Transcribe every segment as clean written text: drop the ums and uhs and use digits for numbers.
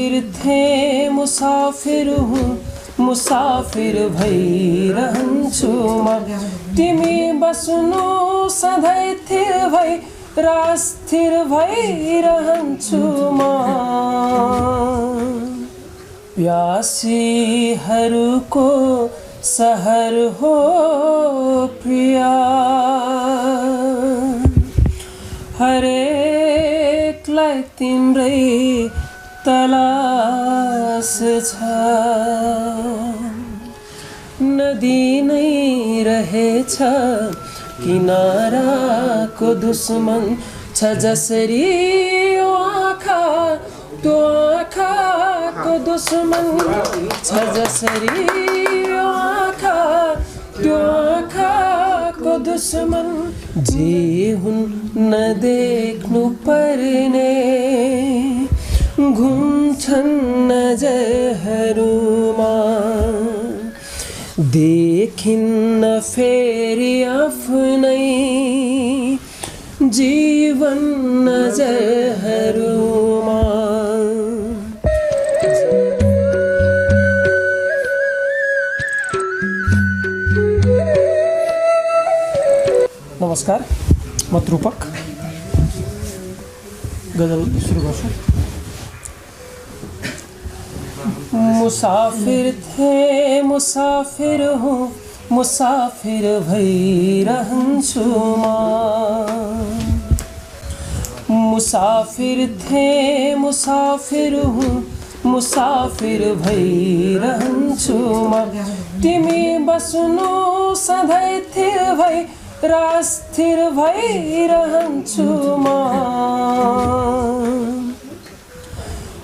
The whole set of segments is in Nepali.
मुसाफिर थे मुसाफिर हूँ मुसाफिर भइरहन्छु म तिमी बस्नु सधैँ थिर भई रास्थिर भइरहन्छु म प्यासीहरूको सहर हो प्रिया हरेकलाई तिम्रै तलास छ नदी नै रहेछ किनाराको दुश्मन छ जसरी यो आँखा त्यो आँखाको दुश्मन छ जसरी यो आँखा त्यो आँखाको दुश्मन जे हुन् नदेख्नु पर्ने घुम्छन् नजरहरूमा देखिन्न फेरि आफ्नै जीवन नजरहरूमा नमस्कार म रूपक गजल सुरु गर्छु मुसाफिर थे मुसाफिर हूँ मुसाफिर भइरहन्छु म मुसाफिर थे मुसाफिर हूँ मुसाफिर भइरहन्छु म तिमी बस्नु सधैँ थिर भई रास्थिर भइरहन्छु म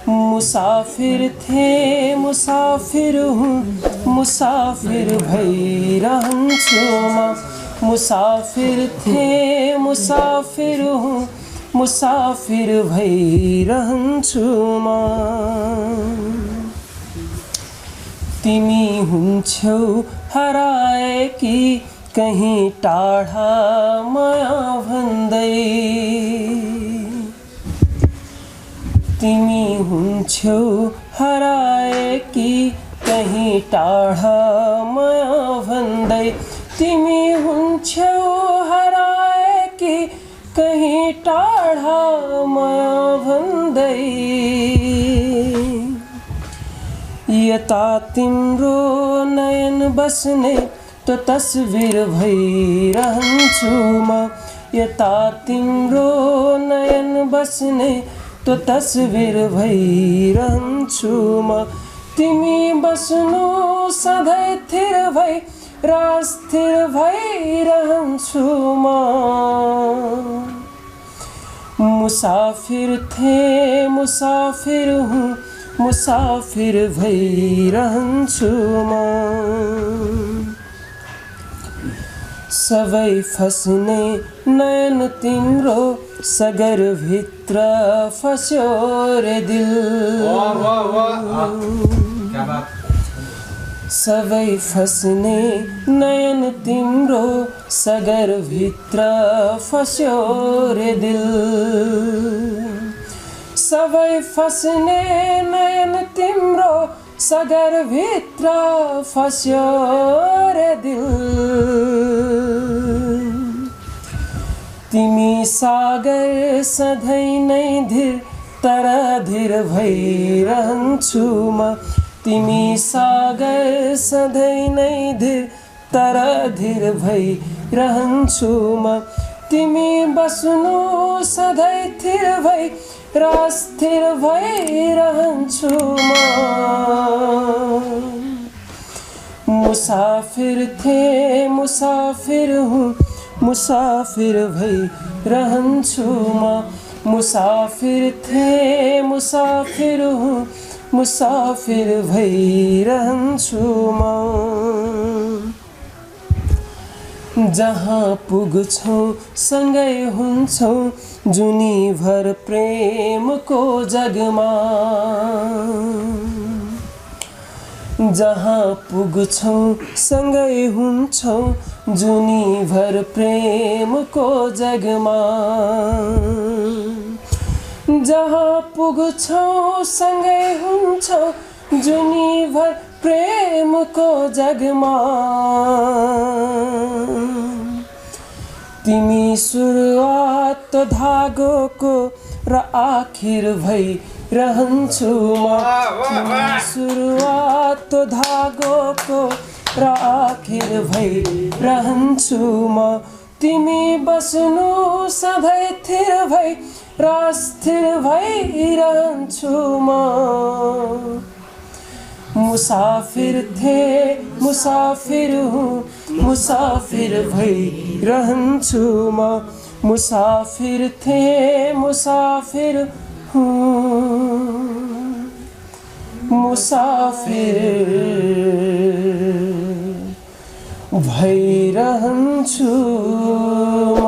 मुसाफिर थे मुसाफिर हूँ मुसाफिर भइरहन्छु म मुसाफिर थे मुसाफिर हूँ मुसाफिर भइरहन्छु म तिमी हुन्छौ हराएकी कहीं टाढा माया भन्दै तिमी हुन्छौ हराएकी कहीं टाढा माया भन्दै तिमी हुन्छौ हराएकी कहीं टाढा माया भन्दै यता तिम्रो नयन बस्ने तो तस्वीर भइरहन्छु म यता तिम्रो नयन बस्ने तो तस्वीर भइरहन्छु म तिमी बस्नु सधैँ थिर भई रास्थिर भइरहन्छु म मुसाफिर थे मुसाफिर हूँ मुसाफिर भइरहन्छु म सबै फस्ने नयन तिम्रो सगर भित्र फस्यो रे दिल सबै फस्ने नयन तिम्रो सगर भित्र फस्यो रे दिल सबै फस्ने नयन तिम्रो सगर भित्र फस्यो रे दिल तिमी सागर सधैँ नै धीर तर धीर भइरहन्छु म तिमी सागर सधैँ नै धीर तर धीर भइरहन्छु म तिमी बस्नु सधैँ थिर भई रास्थिर भइरहन्छु म मुसाफिर थे मुसाफिर हूँ मुसाफिर भइरहन्छु म मुसाफिर थे मुसाफिर हूँ मुसाफिर भइरहन्छु म जहाँ पुग्छौँ सँगै हुन्छौँ जुनीभर प्रेमको जगमा जहाँ पुग्छौँ सँगै हुन्छौँ जुनीभर प्रेमको जगमा जहाँ पुग्छौ सँगै हुन्छौ जुनीभर प्रेमको जगमा तिमी सुरुवात धागोको र आखिर भई रहन्छु म तिमी सुरुवात धागोको र आखिर भई रहन्छु म तिमी बस्नु सधैँ थिर भई र स्थिर भइरहन्छु म मुसाफिर थे मुसाफिर हूँ मुसाफिर भइरहन्छु म मुसाफिर थे मुसाफिर हूँ मुसाफिर भइरहन्छु म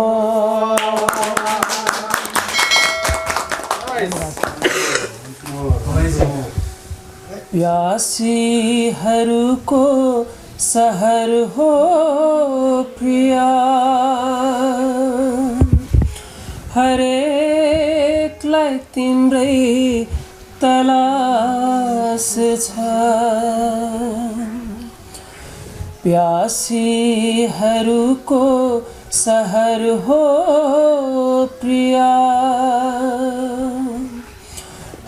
प्यासीहरूको सहर हो प्रिया हरेकलाई तिम्रै तलास छ प्यासीहरूको सहर हो प्रिया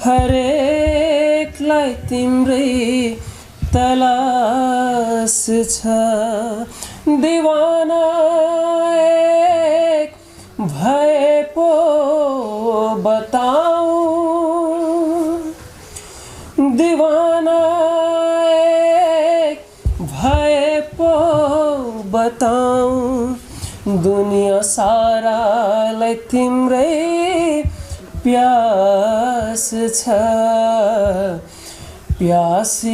हरेकलाई तिम्रै तलास छ दीवाना एक भए पो बताऊं दीवाना एक भए पो बताऊं दुनिया सारालाई तिम्रै प्यास छ प्यासीहरूको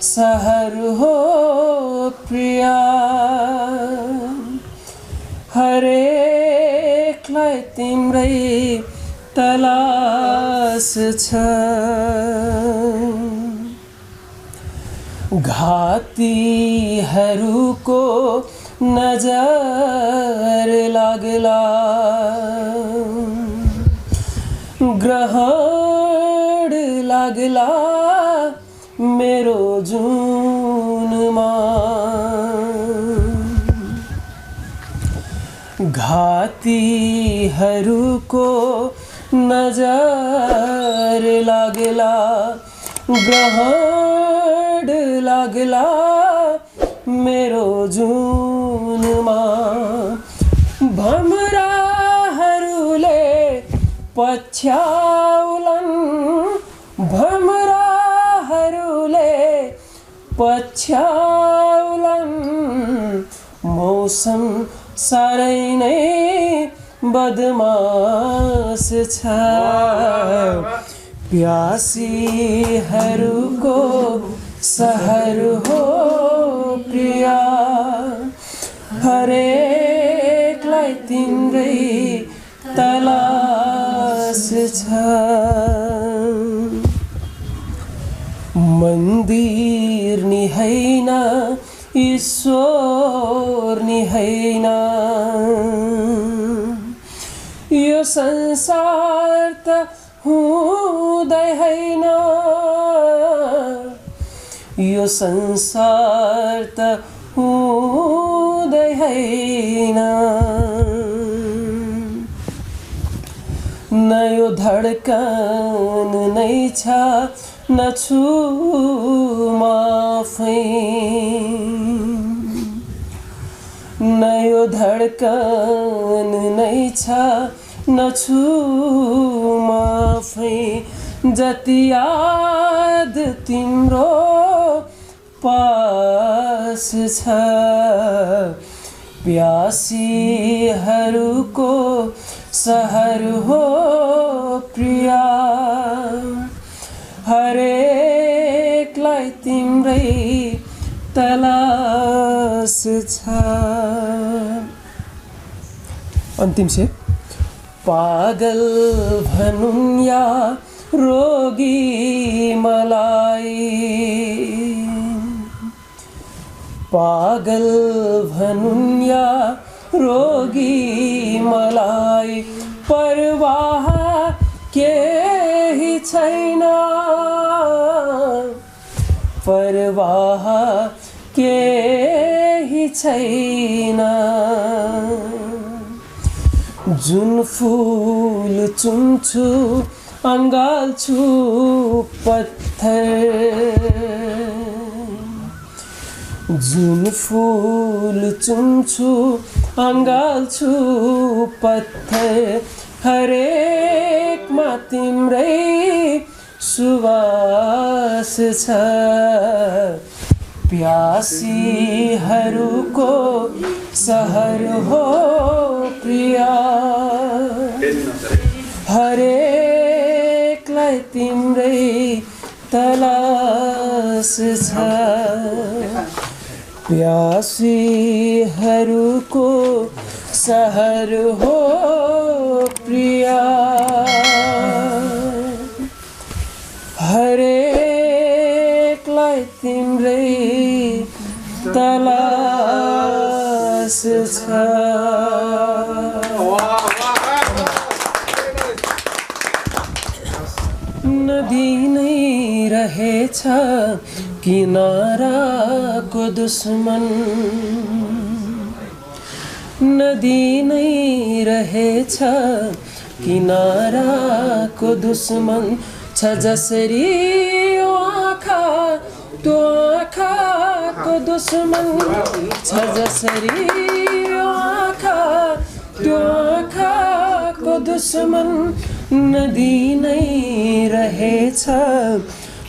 सहर हो प्रिया हरेकलाई तिम्रै तलास छ घातीहरूको नजर लाग्ला ग्रहण लाग्ला मेरो जुनमा घातीहरूको नजर लाग्ला ग्रहण लाग्ला मेरो जुनमा भमराहरूले पछ्याउलान् भमराहरूले पछ्याउलान् मौसम साह्रै नै बदमास छ प्यासीहरूको सहर हो प्रिया हरेकलाई तिम्रै तलास छ मन्दिर नि हैन ईश्वर नि हैन यो संसार त हुँदै हैन यो संसार त हुँदै हैन न यो धड्कन नै छ न छु माफै न यो धड्कन नै छ न छु माफै जति याद तिम्रो पास छ प्यासीहरूको सहर हो प्रिया हरेकलाई तिम्रै तलास छ अन्तिम से पागल भनुन् या रोगी मलाई पागल भनुन् या रोगी मलाई परवाह केही छैन परवाह केही छैन जुन फूल चुम्छु अँगाल्छु पत्थर जुन फूल चुम्छु अँगाल्छु पत्थर हरेकमा तिम्रै सुवास छ प्यासीहरूको सहर हो प्रिया हरेकलाई तिम्रै तलास छ प्यासीहरूको सहर हो प्रिया हरेकलाई तिम्रै तलास छ नदी नै रहेछ किनाराको दुश्मन नदी नै रहेछ किनाराको दुश्मन छ जसरी यो आँखा त्यो आँखाको दुश्मन छ जसरी यो आँखा त्यो आँखाको दुश्मन नदी नै रहेछ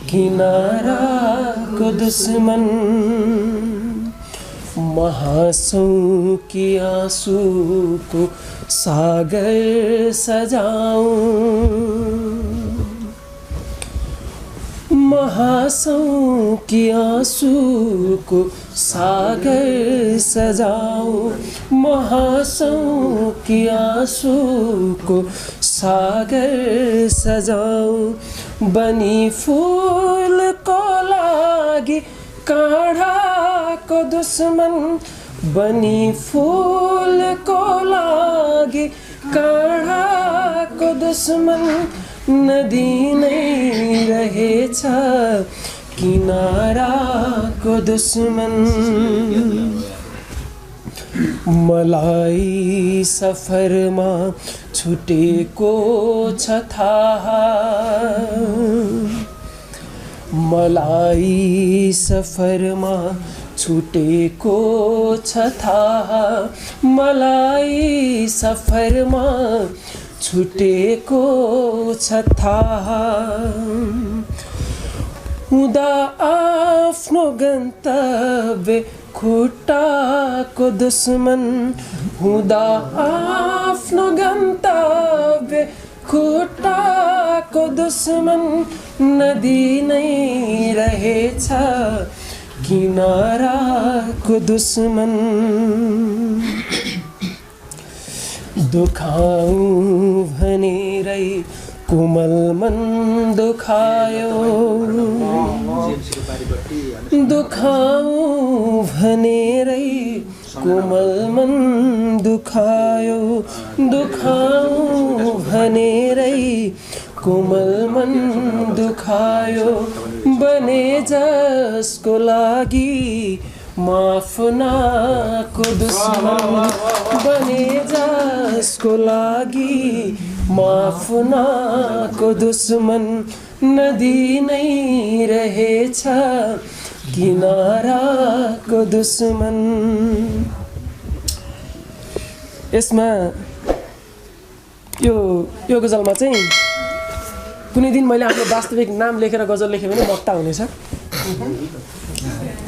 किनाराको दुश्मन महासौं कि आँसुको सागर सजाऊं महासौं कि आँसुको सागर सजाऊं महासौं कि आँसुको सागर सजाऊं बनी फूलको लागि काँढाको दुश्मन बनी फूलको लागि काँढाको दुश्मन नदी नै रहेछ किनाराको दुश्मन मलाई सफरमा छुटेको छ थाहा मलाई सफरमा छुटेको छ थाहा मलाई सफरमा छुटेको छ थाहा हुँदा आफ्नो गन्तव्य खुट्टाको दुश्मन हुँदा आफ्नो गन्तव्य खुट्टाको दुश्मन नदी नै रहेछ किनाराको दुश्मन दुखाऊं भनेरै कोमल मन दुखायो दुखाऊं भनेरै कोमल मन दुखायो दुखाऊं भनेरै कोमल मन दुखायो बने जसको लागि माफ नाको दुश्मन बने जसको लागि माफ नाको दुश्मन नदी नै रहेछ किनाराको दुश्मन यसमा यो गजलमा चाहिँ कुनै दिन मैले आफ्नो वास्तविक नाम लेखेर गजल लेखेँ भने मक्ता हुनेछ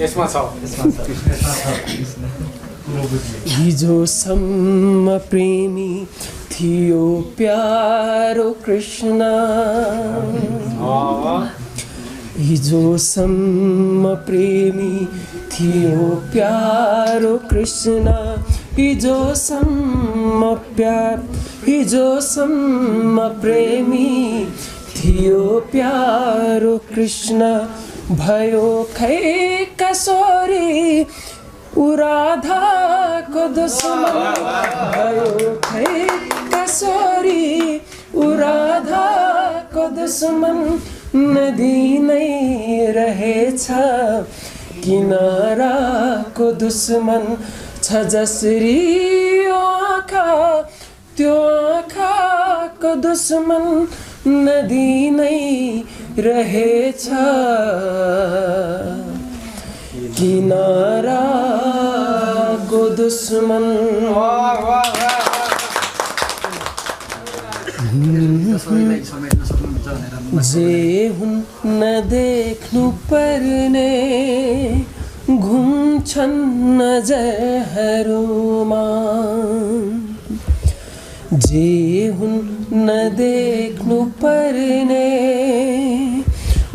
यसमा छ हिजोसम्म प्रेमी थियो प्यारो कृष्ण हिजोसम्म प्रेमी थियो प्यारो कृष्ण हिजोसम्म प्रेमी थियो प्यारो कृष्ण भयो खै कसोरी उ राधाको दुश्मन भयो खै छोरी राधाको दुश्मन नदी नै रहेछ किनाराको दुश्मन छ जसरी आँखा त्यो आँखाको दुश्मन नदी नै रहेछ किनाराको दुश्मन जे हुन् नदेख्नु पर्ने घुम्छन् नजरहरूमा जे हुन् नदेख्नु पर्ने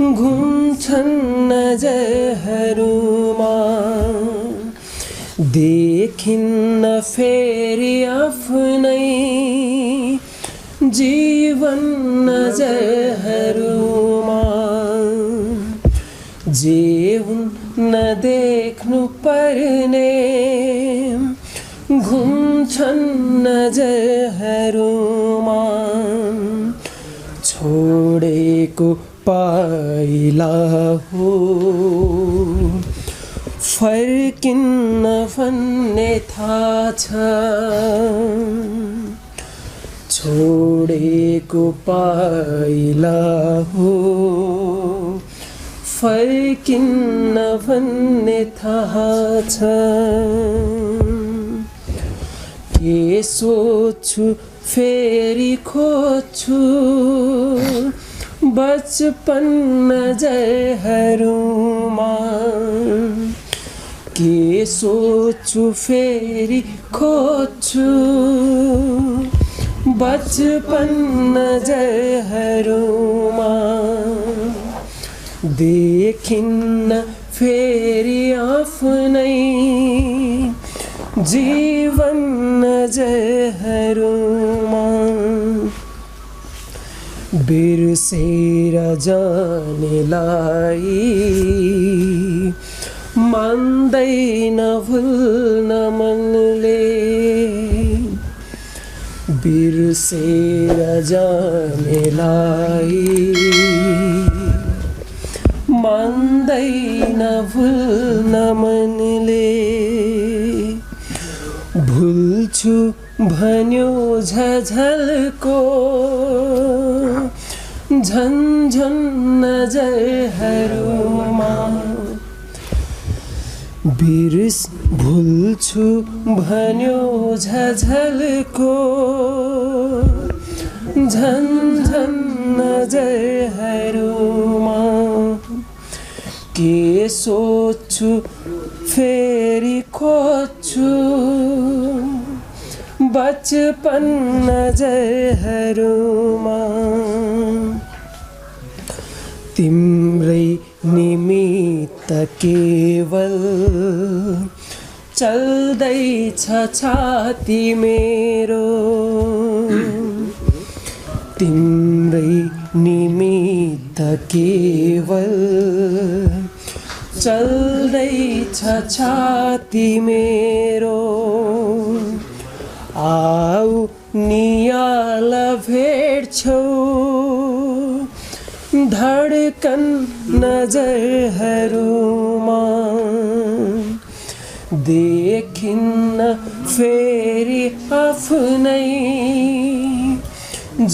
घुम्छन् नजरहरूमा देखिन्न फेरि आफ्नै जीवन नजरहरूमा जे हुन् नदेख्नु पर्ने घुम्छन् नजरहरूमा छोडेको पाइला हो फर्किन्न भन्ने थाहा छ छोडेको पाइला हो फर्किन्न भन्ने थाहा छ के सोच्छु फेरि खोज्छु बचपन नजरहरूमा के सोच्छु फेरि खोज्छु बचपन नजरहरूमा देखिन्न फेरि आफ्नै जीवन नजरहरूमा बिर्सेर जानेलाई मान्दैन भुल्न मनले बिर्सेर जानेलाई मान्दैन भुल्न मनले भुल्छु भन्यो झझल्को झन्झन नजरहरूमा भुल्छु भन्यो झझल्को झन्झन नजरहरूमा के सोच्छु फेरि खोज्छु बचपन नजरहरूमा तिम्रै निमित्त केवल चल्दैछ छाती मेरो तिम्रै निमित्त केवल चल्दैछ छाती मेरो आऊ नियाल भेट्छौ धडकन नजरहरूमा देखिन्न फेरि आफ्नै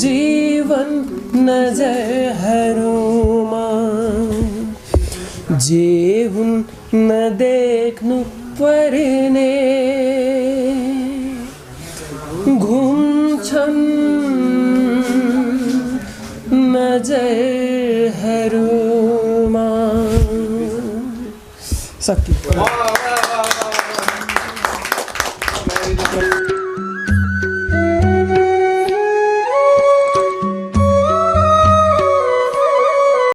जीवन नजरहरूमा जे हुन् नदेख्नु पर्ने घुम्छन् नजरहरूमा सक्यो